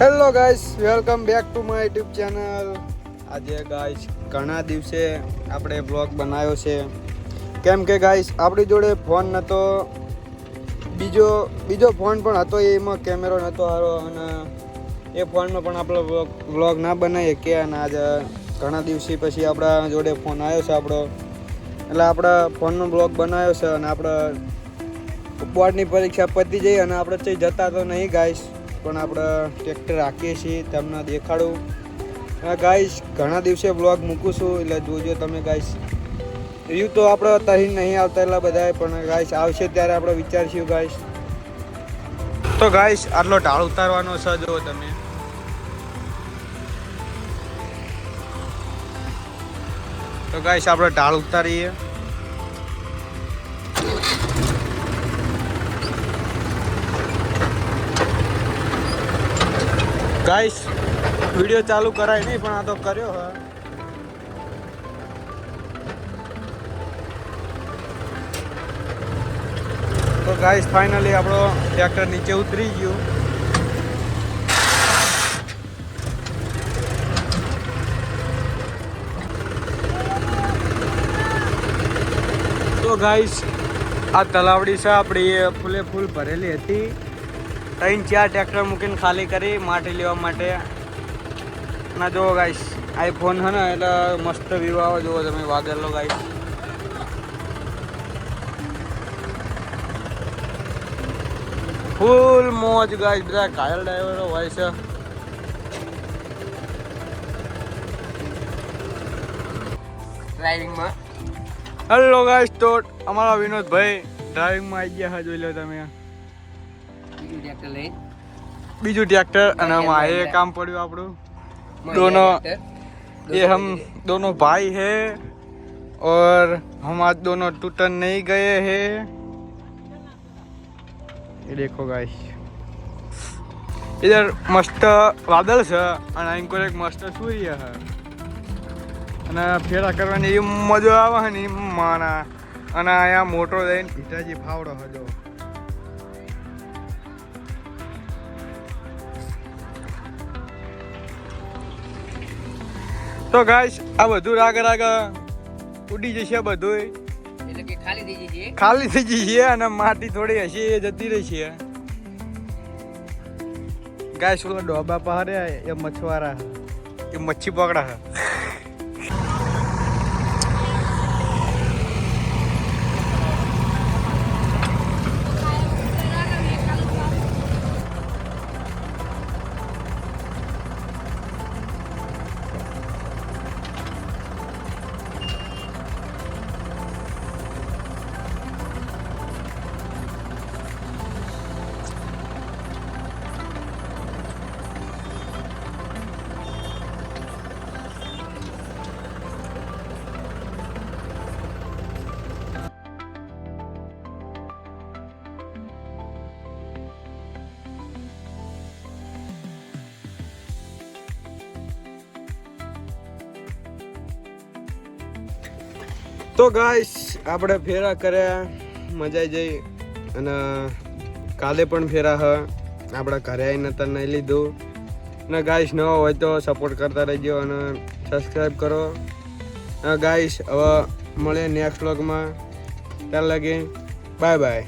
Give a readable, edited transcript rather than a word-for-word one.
Hello guys, welcome back to my YouTube channel. આજે guys ઘણા દિવસે આપણે બ્લોગ બનાવ્યો છે, કેમ કે ગાઈસ આપણી જોડે ફોન નહોતો, બીજો ફોન પણ હતો, એમાં કેમેરો નહોતો સારો અને એ ફોનમાં પણ આપણો બ્લોગ ના બનાવીએ કે. અને આજે ઘણા દિવસે પછી આપણા જોડે ફોન આવ્યો છે આપણો, એટલે આપણે ફોનનો બ્લોગ બનાવ્યો છે. અને આપણે બોર્ડની પરીક્ષા પતી જઈ અને આપણે કંઈ જતા તો નહીં ગાઈસ, પણ આપણે ટ્રેક્ટર રાખીએ છીએ, તમને દેખાડું. ગાઈસ ઘણા દિવસે બ્લોગ મૂકું છું, એટલે જોજો તમે ગાઈસ. વ્યૂ તો આપણે અત્યારે નહીં આવતા એટલા બધા, પણ ગાઈસ આવશે ત્યારે આપણે વિચારશું ગાઈસ. તો ગાઈસ આટલો ઢાળ ઉતારવાનો છે, જો તમે. તો ગાઈસ આપણે ઢાળ ઉતારીએ. ગાઈસ વિડીયો ચાલુ કરાય નહીં, પણ આ તો કર્યો હા. તો ગાઈસ ફાઇનલી આપણો ટ્રેક્ટર નીચે ઉતરી ગયું. તો ગાઈસ આ તલાવડી છે આપણી, એ ફૂલે ફૂલ ભરેલી હતી. 3-4 ટ્રેક્ટર મૂકીને ખાલી કરી માટી લેવા માટે. ના જુઓ ગાઈસ, આઈફોન છે ને એટલે મસ્ત વ્યૂ આવે, જુઓ તમે વાગેલો ગાઈસ. ફૂલ મોજ ગાઈસ, બધા ઘાયલ ડ્રાઈવરો હોય છે. ડ્રાઇવિંગમાં હેલો ગાઈસ, તો અમારા વિનોદભાઈ ડ્રાઇવિંગમાં આવી ગયા છે, જોઈ લો તમે. બીજું ટ્રેક્ટર અને આમાં એ કામ પડ્યું આપણું. हम दोनों भाई हैं और हम आज दोनों टूटन नहीं गए हैं. ये देखो गाइस, इधर मस्त वादल છે અને અહીં કોઈ એક મસ્ત સૂર્ય છે અને ફેરા કરવાની એ મજા આવે છે ને માના. અને અહીંયા મોટો લઈને ભીટાજી ફાવડો હજો. તો ગાઈસ આ બધું રાગ ઉડી જશે, બધું એટલે કે ખાલી થઈ જશે અને માટી થોડી હશે એ જતી રહી છે. ગાઈસ ઓલા ડોબા પહાડે એ મછવારા, એ મચ્છી પકડા છે. તો ગાઈસ આપણે ફેરા કર્યા, મજા આવી જઈ. અને કાલે પણ ફેરા હ આપણા ઘરે આવીને તને નહીં લીધું. અને ગાઈસ નવો હોય તો સપોર્ટ કરતા રહેજો અને સબસ્ક્રાઈબ કરો. ગાઈસ હવે મળે નેક્સ્ટ વ્લોગમાં, ત્યાં લગી બાય બાય.